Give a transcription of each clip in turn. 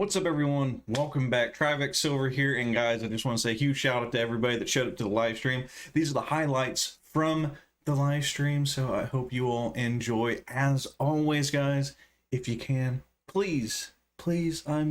What's up, everyone? Welcome back. Trivex-Silver here, and guys, I just want to say a huge shout out to everybody that showed up to the live stream. These are the highlights from the live stream, so I hope you all enjoy. As always, guys, if you can, please smash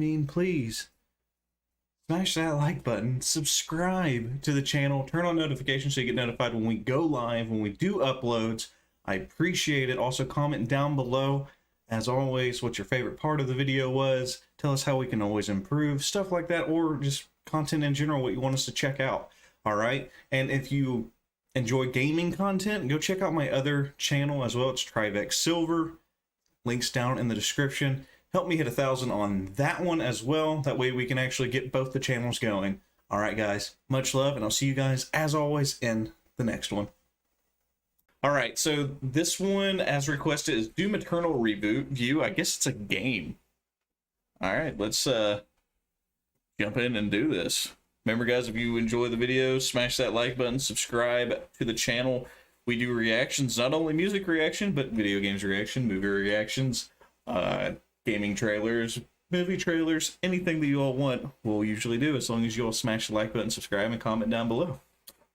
that like button, subscribe to the channel, turn on notifications so you get notified when we go live, when we do uploads. I appreciate it. Also, comment down below, as always, what your favorite part of the video was. Tell us how we can always improve, stuff like that, or just content in general, what you want us to check out. All right. And if you enjoy gaming content, go check out my other channel as well. It's Trivex-Silver. Links down in the description. Help me hit 1,000 on that one as well. That way we can actually get both the channels going. All right, guys. Much love, and I'll see you guys, as always, in the next one. All right, so this one, as requested, is Doom Eternal Reboot View. I guess it's a game. All right, let's jump in and do this. Remember, guys, if you enjoy the videos, smash that like button, subscribe to the channel. We do reactions, not only music reaction, but video games reaction, movie reactions, gaming trailers, movie trailers, anything that you all want, we'll usually do, as long as you all smash the like button, subscribe, and comment down below.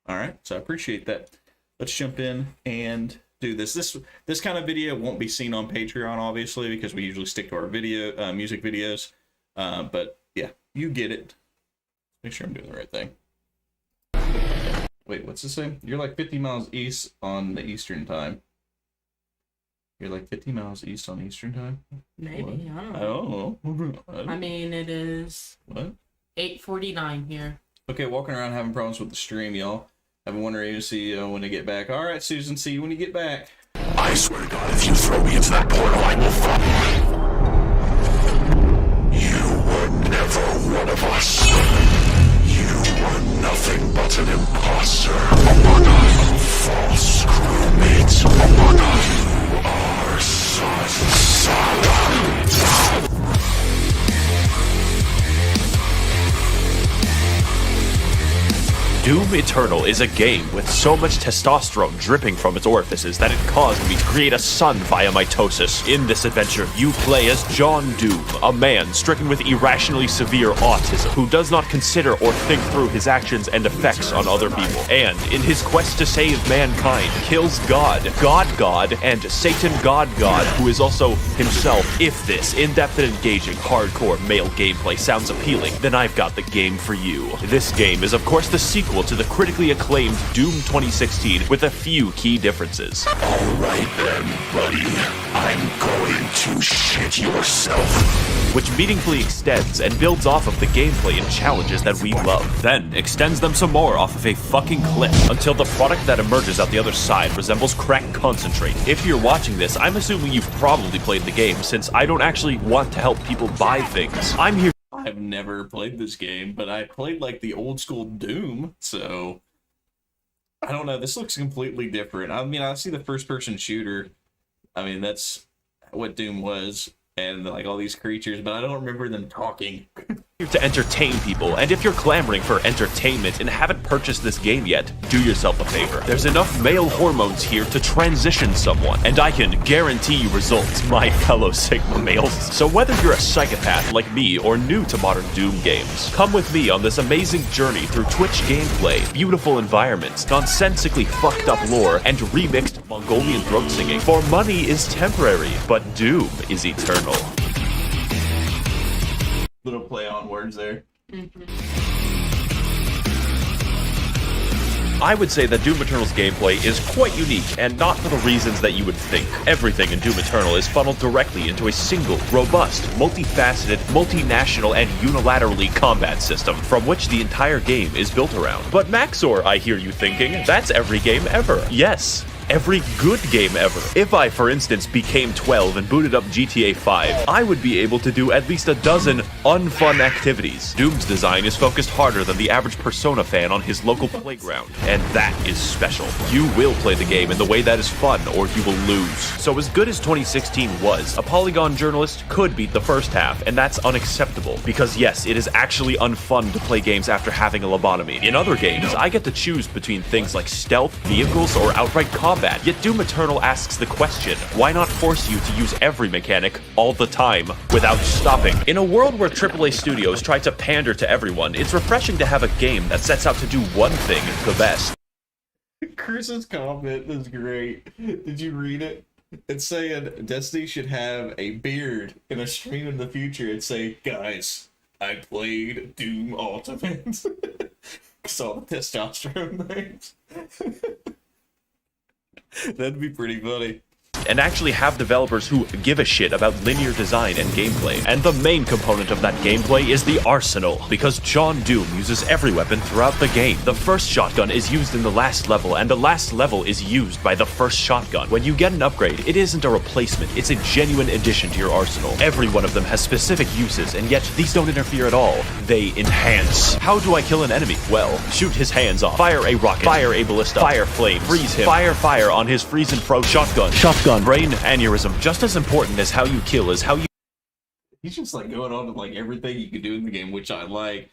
All right, so I appreciate that. Let's jump in and do this. This kind of video won't be seen on Patreon, obviously, because we usually stick to our video music videos. But yeah, you get it. Make sure I'm doing the right thing. Wait, what's this say? You're like 50 miles east on the Eastern time. You're like 50 miles east on Eastern time? Maybe. What? I don't know. I mean, it is what? 8:49 here. Okay, walking around having problems with the stream, y'all. I've been wondering to see when I get back. All right, Susan, see you when you get back. I swear to God, if you throw me into that portal, I will fuck you. You were never one of us. You were nothing but an imposter. A false crewmate. You are such Doom Eternal is a game with so much testosterone dripping from its orifices that it caused me to create a son via mitosis. In this adventure, you play as John Doom, a man stricken with irrationally severe autism who does not consider or think through his actions and effects on other people, and in his quest to save mankind, kills God, and Satan God, who is also himself. If this in-depth and engaging hardcore male gameplay sounds appealing, then I've got the game for you. This game is of course the sequel to the critically acclaimed Doom 2016 with a few key differences. Alright then, buddy. I'm going to shit yourself. Which meaningfully extends and builds off of the gameplay and challenges that we love. Then extends them some more off of a fucking cliff until the product that emerges out the other side resembles crack concentrate. If you're watching this, I'm assuming you've probably played the game, since I don't actually want to help people buy things. I'm here. I've never played this game, but I played like the old school Doom, so I don't know. This looks completely different. I mean, I see the first person shooter. I mean, that's what Doom was, and like all these creatures, but I don't remember them talking. To entertain people, and if you're clamoring for entertainment and haven't purchased this game yet, do yourself a favor. There's enough male hormones here to transition someone, and I can guarantee you results, my fellow Sigma males. So whether you're a psychopath like me or new to modern Doom games, come with me on this amazing journey through Twitch gameplay, beautiful environments, nonsensically fucked up lore, and remixed Mongolian throat singing. For money is temporary, but Doom is eternal. Little play on words there. I would say that Doom Eternal's gameplay is quite unique, and not for the reasons that you would think. Everything in Doom Eternal is funneled directly into a single, robust, multifaceted, multinational, and unilaterally combat system, from which the entire game is built around. But Maxor, I hear you thinking, that's every game ever. Yes. Every good game ever. If I, for instance, became 12 and booted up GTA 5, I would be able to do at least a dozen unfun activities. Doom's design is focused harder than the average Persona fan on his local playground, and that is special. You will play the game in the way that is fun, or you will lose. So as good as 2016 was, a Polygon journalist could beat the first half, and that's unacceptable, because yes, it is actually unfun to play games after having a lobotomy. In other games, I get to choose between things like stealth, vehicles, or outright combat. Yet Doom Eternal asks the question, why not force you to use every mechanic all the time without stopping? In a world where Whenever AAA studios try to pander to everyone, it's refreshing to have a game that sets out to do one thing the best. Chris's comment is great. Did you read it? It's saying Destiny should have a beard in a stream in the future and say, guys, I played Doom Ultimate. Saw the testosterone things. That'd be pretty funny. And actually have developers who give a shit about linear design and gameplay. And the main component of that gameplay is the arsenal, because John Doom uses every weapon throughout the game. The first shotgun is used in the last level, and the last level is used by the first shotgun. When you get an upgrade, it isn't a replacement, it's a genuine addition to your arsenal. Every one of them has specific uses, and yet these don't interfere at all. They enhance. How do I kill an enemy? Well, shoot his hands off, fire a rocket, fire a ballista, fire flame, freeze him, fire on his freeze and froze shotgun, brain aneurysm. Just as important as how you kill is how you... He's just like going on to like everything you can do in the game, which I like.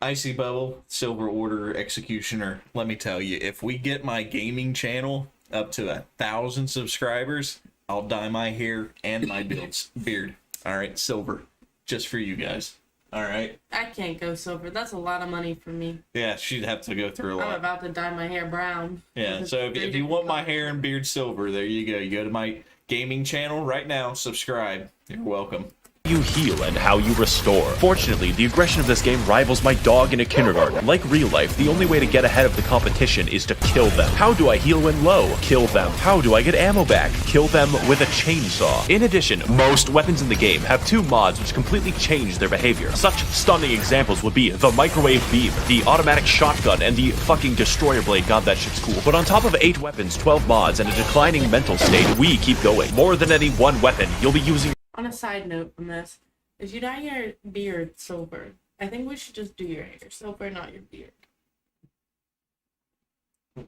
Icy Bubble, Silver Order, Executioner. Let me tell you, if we get my gaming channel up to 1,000 subscribers, I'll dye my hair and my beard. All right, silver, just for you guys. All right. I can't go silver. That's a lot of money for me. Yeah, she'd have to go through a lot. I'm about to dye my hair brown. Yeah, so if you want my hair and beard silver, there you go. You go to my gaming channel right now, subscribe. You're welcome. You heal and how you restore. Fortunately, the aggression of this game rivals my dog in a kindergarten. Like real life, the only way to get ahead of the competition is to kill them. How do I heal when low? Kill them. How do I get ammo back? Kill them with a chainsaw. In addition, most weapons in the game have 2 mods which completely change their behavior. Such stunning examples would be the microwave beam, the automatic shotgun, and the fucking destroyer blade. God, that shit's cool. But on top of 8 weapons, 12 mods, and a declining mental state, we keep going. More than any one weapon, you'll be using... On a side note from this, if you dye your beard silver, I think we should just do your hair silver, not your beard.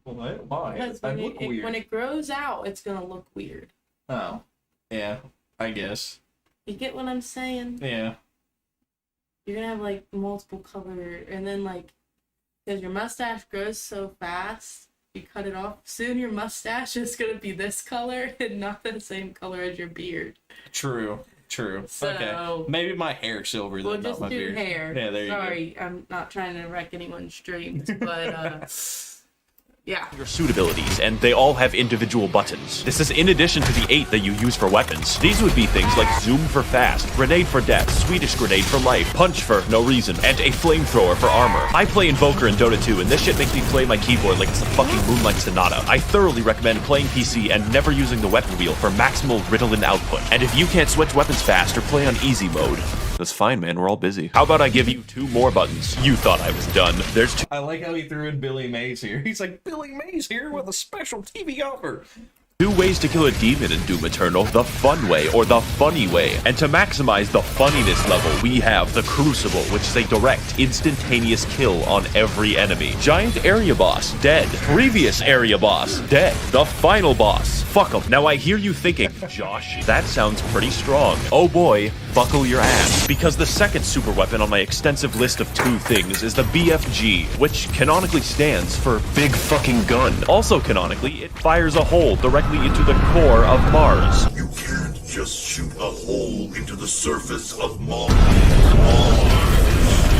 Well, I don't mind. Because when it grows out, it's gonna look weird. Oh, yeah, I guess. You get what I'm saying? Yeah. You're gonna have like multiple color, and then like, because your mustache grows so fast, you cut it off. Soon your mustache is gonna be this color and not the same color as your beard. True. So, okay. Maybe my hair silver, we'll then, just not my do beard. hair. Yeah, there you go. Sorry, I'm not trying to wreck anyone's streams, but yeah. your suit abilities, and they all have individual buttons. This is in addition to the 8 that you use for weapons. These would be things like zoom for fast, grenade for death, Swedish grenade for life, punch for no reason, and a flamethrower for armor. I play Invoker in Dota 2, and this shit makes me play my keyboard like it's the fucking Moonlight Sonata. I thoroughly recommend playing PC and never using the weapon wheel for maximal Ritalin output. And if you can't switch weapons fast or play on easy mode, that's fine, man. We're all busy. How about I give you 2 more buttons? You thought I was done. There's 2. I like how he threw in Billy Mays here. He's like, Billy Mays here with a special TV offer. 2 ways to kill a demon in Doom Eternal, the fun way or the funny way. And to maximize the funniness level, we have the Crucible, which is a direct, instantaneous kill on every enemy. Giant area boss, dead. Previous area boss, dead. The final boss, fuck 'em. Now I hear you thinking, Josh, that sounds pretty strong. Oh boy, buckle your ass. Because the second super weapon on my extensive list of 2 things is the BFG, which canonically stands for Big Fucking Gun. Also canonically, it fires a hole directly into the core of Mars. You can't just shoot a hole into the surface of Mars.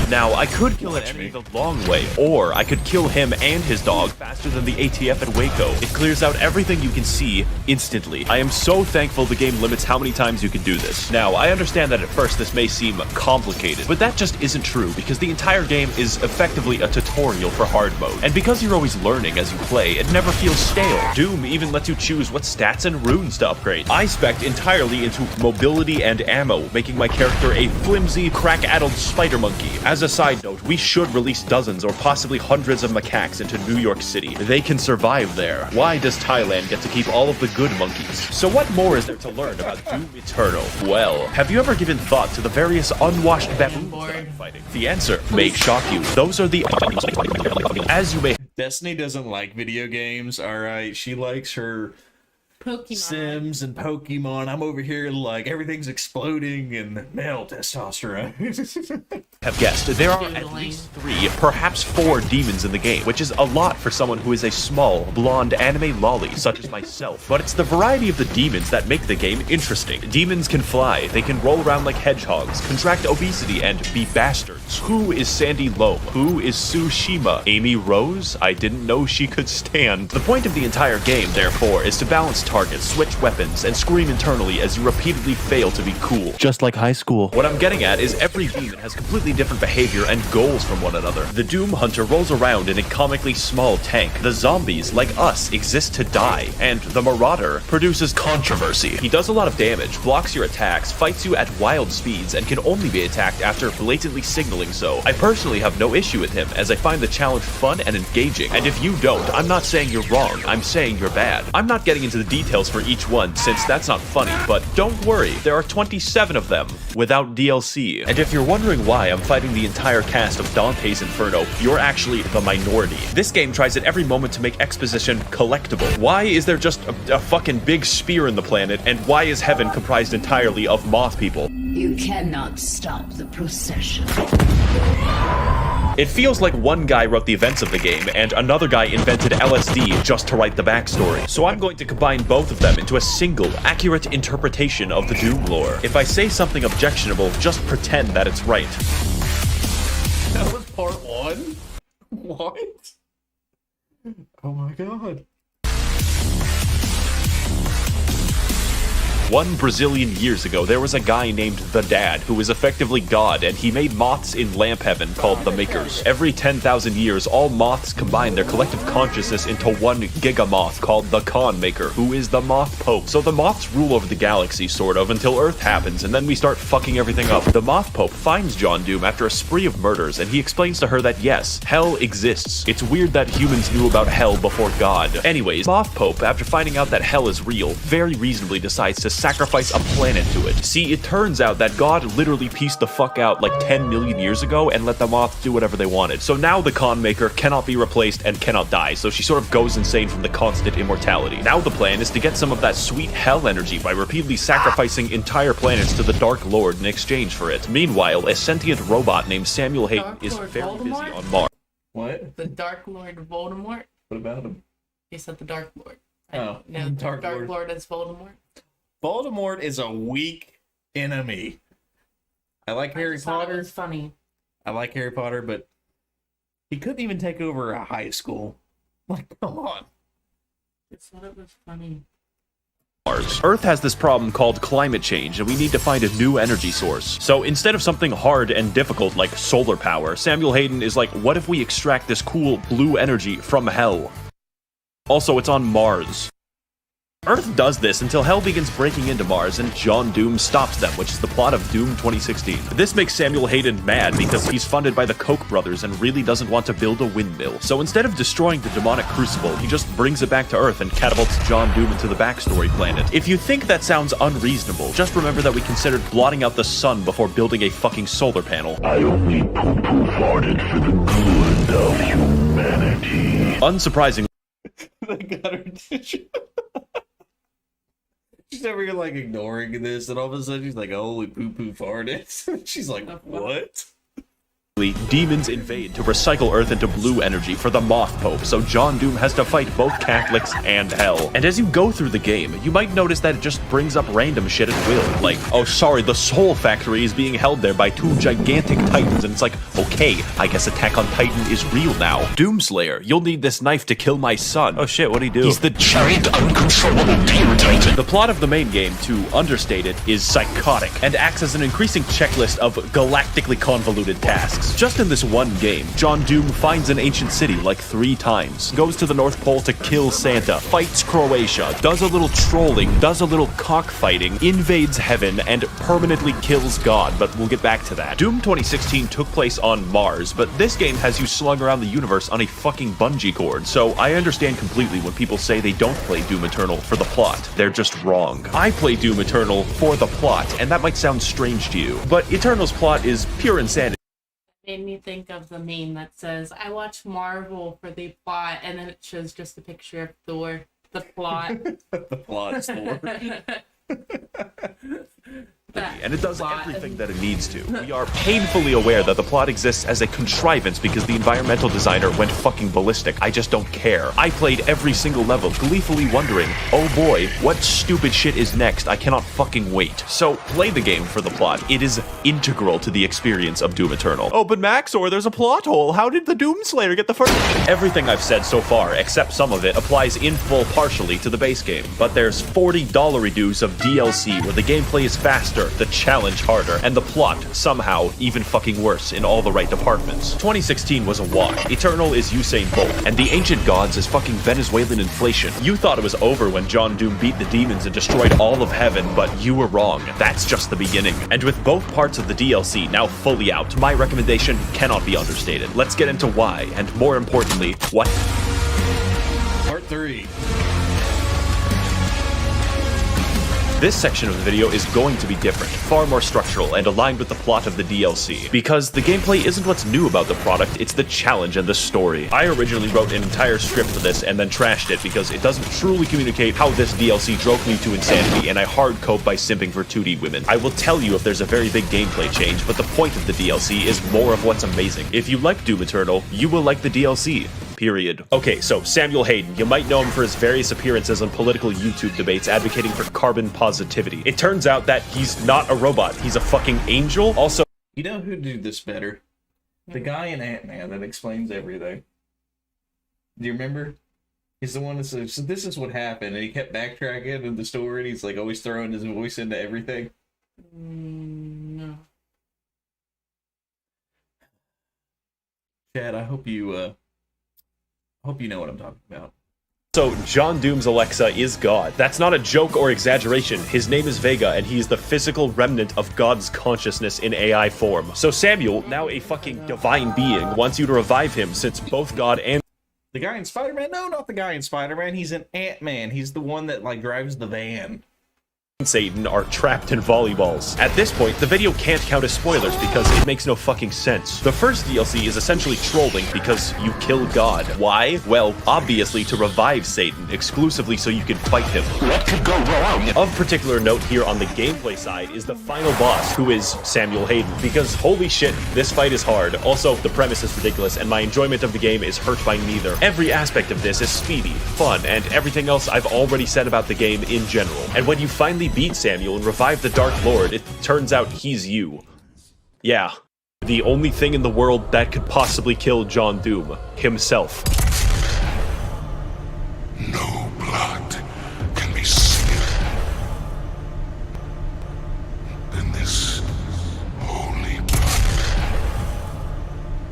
Now, I could kill an enemy the long way, or I could kill him and his dog faster than the ATF at Waco. It clears out everything you can see instantly. I am so thankful the game limits how many times you can do this. Now, I understand that at first this may seem complicated, but that just isn't true because the entire game is effectively a tutorial for hard mode. And because you're always learning as you play, it never feels stale. Doom even lets you choose what stats and runes to upgrade. I spec'd entirely into mobility and ammo, making my character a flimsy, crack-addled spider monkey. As a side note, we should release dozens or possibly hundreds of macaques into New York City. They can survive there. Why does Thailand get to keep all of the good monkeys? So what more is there to learn about Doom Eternal? Well, have you ever given thought to the various unwashed baboons that I'm fighting? The answer may shock you. Those are the... As you may... Destiny doesn't like video games, alright? She likes her Pokemon. Sims and Pokemon. I'm over here like everything's exploding and male testosterone. Have guessed, there are at least 3, perhaps 4 demons in the game, which is a lot for someone who is a small, blonde anime lolly such as myself. But it's the variety of the demons that make the game interesting. Demons can fly, they can roll around like hedgehogs, contract obesity, and be bastards. Who is Sandy Loam? Who is Tsushima? Amy Rose? I didn't know she could stand. The point of the entire game, therefore, is to balance targets, switch weapons, and scream internally as you repeatedly fail to be cool. Just like high school. What I'm getting at is every demon has completely different behavior and goals from one another. The Doom Hunter rolls around in a comically small tank. The zombies, like us, exist to die. And the Marauder produces controversy. He does a lot of damage, blocks your attacks, fights you at wild speeds, and can only be attacked after blatantly signaling so. I personally have no issue with him, as I find the challenge fun and engaging. And if you don't, I'm not saying you're wrong, I'm saying you're bad. I'm not getting into the details for each one, since that's not funny, but don't worry, there are 27 of them, without DLC. And if you're wondering why I'm fighting the entire cast of Dante's Inferno, you're actually the minority. This game tries at every moment to make exposition collectible. Why is there just a fucking big spear in the planet, and why is heaven comprised entirely of moth people? You cannot stop the procession. It feels like one guy wrote the events of the game, and another guy invented LSD just to write the backstory. So I'm going to combine both of them into a single, accurate interpretation of the Doom lore. If I say something objectionable, just pretend that it's right. That was part 1? What? Oh my god. One Brazilian years ago, there was a guy named The Dad, who was effectively God, and he made moths in lamp heaven called the Makers. Every 10,000 years, all moths combine their collective consciousness into one gigamoth called the Khan Maker, who is the Moth Pope. So the moths rule over the galaxy, sort of, until Earth happens, and then we start fucking everything up. The Moth Pope finds John Doom after a spree of murders, and he explains to her that yes, hell exists. It's weird that humans knew about hell before God. Anyways, Moth Pope, after finding out that hell is real, very reasonably decides to sacrifice a planet to it. See, it turns out that God literally pieced the fuck out like 10 million years ago and let the moths do whatever they wanted. So now the Khan Maker cannot be replaced and cannot die, so she sort of goes insane from the constant immortality. Now the plan is to get some of that sweet hell energy by repeatedly sacrificing entire planets to the Dark Lord in exchange for it. Meanwhile, a sentient robot named Samuel Hayden Dark is Lord very busy Voldemort? on Mars. What? The Dark Lord Voldemort. What about him? He said the Dark Lord. Oh, No, Dark Dark Lord. Lord is Voldemort. Voldemort is a weak enemy. I like Harry just thought it Potter. was funny. I like Harry Potter, but he couldn't even take over a high school. Like, come on. Just thought it was funny. Earth has this problem called climate change, and we need to find a new energy source. So instead of something hard and difficult like solar power, Samuel Hayden is like, what if we extract this cool blue energy from hell? Also, it's on Mars. Earth does this until hell begins breaking into Mars and John Doom stops them, which is the plot of Doom 2016. This makes Samuel Hayden mad because he's funded by the Koch brothers and really doesn't want to build a windmill. So instead of destroying the demonic crucible, he just brings it back to Earth and catapults John Doom into the backstory planet. If you think that sounds unreasonable, just remember that we considered blotting out the sun before building a fucking solar panel. I only poo-poo farted for the good of humanity. Unsurprisingly, They got her attention. She's over here like ignoring this, and all of a sudden she's like, "Oh, we poo-poo farted." She's like, "What?" demons invade to recycle Earth into blue energy for the Moth Pope, so John Doom has to fight both Catholics and hell. And as you go through the game, you might notice that it just brings up random shit at will. Like, oh sorry, the Soul Factory is being held there by 2 gigantic titans, and it's like, okay, I guess Attack on Titan is real now. Doomslayer, you'll need this knife to kill my son. Oh shit, what'd he do? He's the Giant uncontrollable demon titan. The plot of the main game, to understate it, is psychotic, and acts as an increasing checklist of galactically convoluted tasks. Just in this one game, John Doom finds an ancient city like 3 times, goes to the North Pole to kill Santa, fights Croatia, does a little trolling, does a little cockfighting, invades heaven, and permanently kills God, but we'll get back to that. Doom 2016 took place on Mars, but this game has you slung around the universe on a fucking bungee cord, so I understand completely when people say they don't play Doom Eternal for the plot. They're just wrong. I play Doom Eternal for the plot, and that might sound strange to you, but Eternal's plot is pure insanity. Made me think of the meme that says, I watch Marvel for the plot, and then it shows just a picture of Thor. The plot. The plot's lore. And it does everything that it needs to. We are painfully aware that the plot exists as a contrivance because the environmental designer went fucking ballistic. I just don't care. I played every single level, gleefully wondering, oh boy, what stupid shit is next? I cannot fucking wait. So, play the game for the plot. It is integral to the experience of Doom Eternal. Oh, but Maxor, there's a plot hole. How did the Doomslayer get the first? Everything I've said so far, except some of it, applies in full partially to the base game. But there's $40 reduce of DLC where the gameplay is faster, the challenge harder, and the plot, somehow, even fucking worse in all the right departments. 2016 was a wash. Eternal is Usain Bolt, and the Ancient Gods is fucking Venezuelan inflation. You thought it was over when John Doom beat the demons and destroyed all of heaven, but you were wrong. That's just the beginning. And with both parts of the DLC now fully out, my recommendation cannot be understated. Let's get into why, and more importantly, what. Part 3. This section of the video is going to be different, far more structural, and aligned with the plot of the DLC. Because the gameplay isn't what's new about the product, it's the challenge and the story. I originally wrote an entire script for this and then trashed it because it doesn't truly communicate how this DLC drove me to insanity, and I hard cope by simping for 2D women. I will tell you if there's a very big gameplay change, but the point of the DLC is more of what's amazing. If you like Doom Eternal, you will like the DLC. Period. Okay, so Samuel Hayden. You might know him for his various appearances on political YouTube debates advocating for carbon positivity. It turns out that he's not a robot. He's a fucking angel. Also, You know who did this better? The guy in Ant-Man that explains everything. Do you remember? He's the one that says, so this is what happened, and he kept backtracking in the story, and he's like always throwing his voice into everything. No. Chad, I hope you know what I'm talking about. So, John Doom's Alexa is God. That's not a joke or exaggeration. His name is Vega, and he is the physical remnant of God's consciousness in AI form. So Samuel, now a fucking divine being, wants you to revive him since both God and The guy in Spider-Man? No, not the guy in Spider-Man. He's an Ant-Man. He's the one that, like, drives the van. Satan are trapped in volleyballs. At this point, the video can't count as spoilers because it makes no fucking sense. The first DLC is essentially trolling because you kill God. Why? Well, obviously to revive Satan, exclusively so you can fight him. What could go wrong? Of particular note here on the gameplay side is the final boss, who is Samuel Hayden, because holy shit, this fight is hard. Also, the premise is ridiculous, and my enjoyment of the game is hurt by neither. Every aspect of this is speedy, fun, and everything else I've already said about the game in general. And when you finally beat Samuel and revive the Dark Lord, it turns out he's you. Yeah, the only thing in the world that could possibly kill John Doom, himself. No blood can be spilled in this holy blood.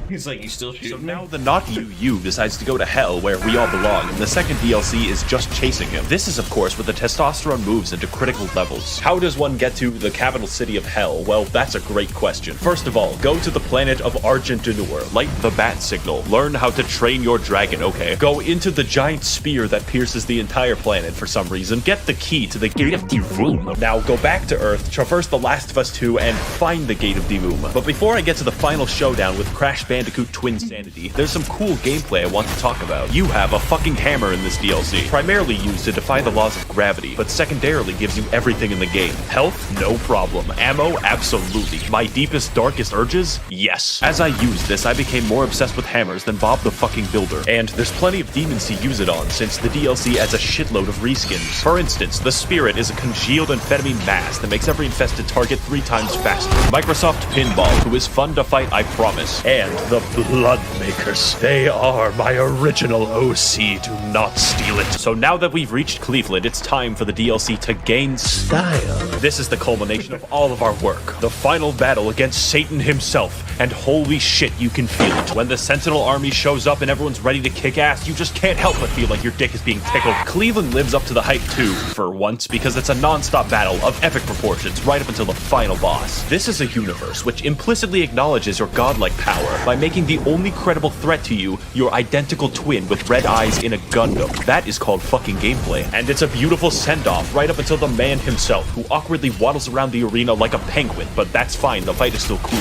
He's like, you still shooting So me? now the not you decides to go to hell where we all belong, and the second DLC is just chasing him. This is of course where the testosterone moves into critical levels. How does one get to the capital city of hell? Well, that's a great question. First of all, go to the planet of Argent Denur, light the bat signal, learn how to train your dragon, okay? Go into the giant spear that pierces the entire planet for some reason, get the key to the Gate of Divum. Now go back to Earth, traverse The Last of Us 2, and find the Gate of Divum. But before I get to the final showdown with Crash Bandicoot Twin Sanity, there's some cool gameplay I want to talk about. You have a fucking hammer in this DLC, primarily used to defy the laws of gravity, but secondarily gives you everything in the game. Health? No problem. Ammo? Absolutely. My deepest, darkest urges? Yes. As I used this, I became more obsessed with hammers than Bob the fucking Builder, and there's plenty of demons to use it on, since the DLC adds a shitload of reskins. For instance, the Spirit is a congealed amphetamine mass that makes every infested target 3 times faster. Microsoft Pinball, who is fun to fight, I promise. And the Bloodmakers. They are my original OC. Do not steal it. So now that we've reached Cleveland, it's time for the DLC to gain style. This is the culmination of all of our work. The final battle against Satan himself. And holy shit, you can feel it. When the Sentinel army shows up and everyone's ready to kick ass, you just can't help but feel like your dick is being tickled. Cleveland lives up to the hype too, for once, because it's a non-stop battle of epic proportions right up until the final boss. This is a universe which implicitly acknowledges your godlike power by making the only credible threat to you your identical twin with red eyes in a Gundam. That is called fucking gameplay. And it's a beautiful send-off right up until the man himself, who awkwardly waddles around the arena like a penguin, but that's fine, the fight is still cool.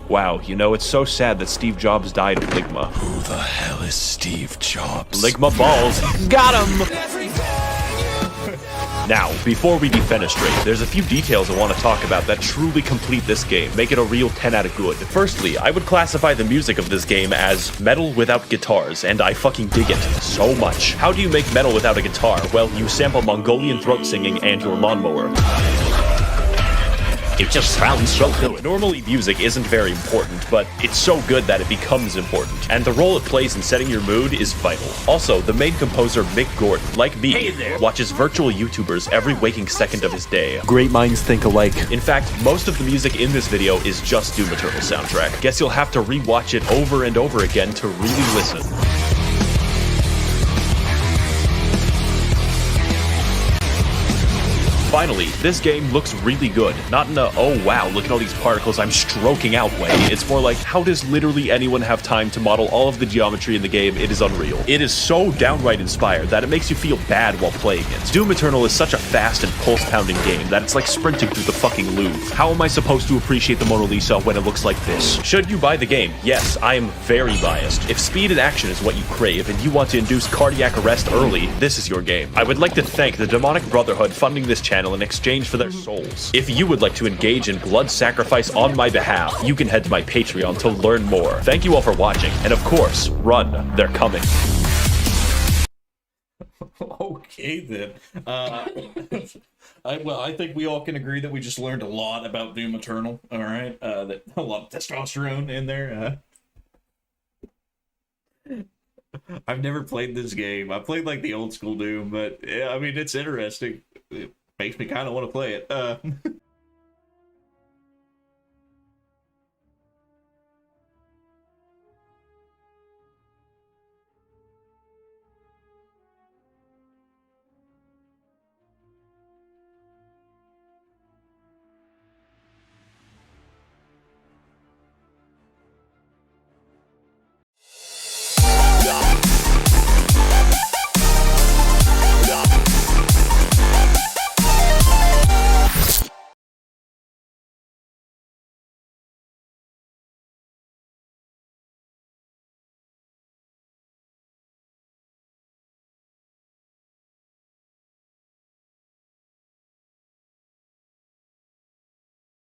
Wow, you know, it's so sad that Steve Jobs died of Ligma. Who the hell is Steve Jobs? Ligma balls. Got him! Now, before we defenestrate, there's a few details I want to talk about that truly complete this game, make it a real 10 out of good. Firstly, I would classify the music of this game as metal without guitars, and I fucking dig it so much. How do you make metal without a guitar? Well, you sample Mongolian throat singing and your lawnmower. It just sounds so good. Normally, music isn't very important, but it's so good that it becomes important. And the role it plays in setting your mood is vital. Also, the main composer, Mick Gordon, like me, watches virtual YouTubers every waking second of his day. Great minds think alike. In fact, most of the music in this video is just Doom Eternal soundtrack. Guess you'll have to rewatch it over and over again to really listen. Finally, this game looks really good. Not in a, oh wow, look at all these particles I'm stroking out way. It's more like, how does literally anyone have time to model all of the geometry in the game? It is unreal. It is so downright inspired that it makes you feel bad while playing it. Doom Eternal is such a fast and pulse-pounding game that it's like sprinting through the fucking Louvre. How am I supposed to appreciate the Mona Lisa when it looks like this? Should you buy the game? Yes, I am very biased. If speed and action is what you crave and you want to induce cardiac arrest early, this is your game. I would like to thank the Demonic Brotherhood funding this channel in exchange for their souls. If you would like to engage in blood sacrifice on my behalf, you can head to my Patreon to learn more. Thank you all for watching, and of course, run, they're coming. Okay then. I think we all can agree that we just learned a lot about Doom Eternal. All right, that a lot of testosterone in there. I've never played this game. I played like the old school Doom, but yeah, I mean it's interesting. It makes me kind of want to play it.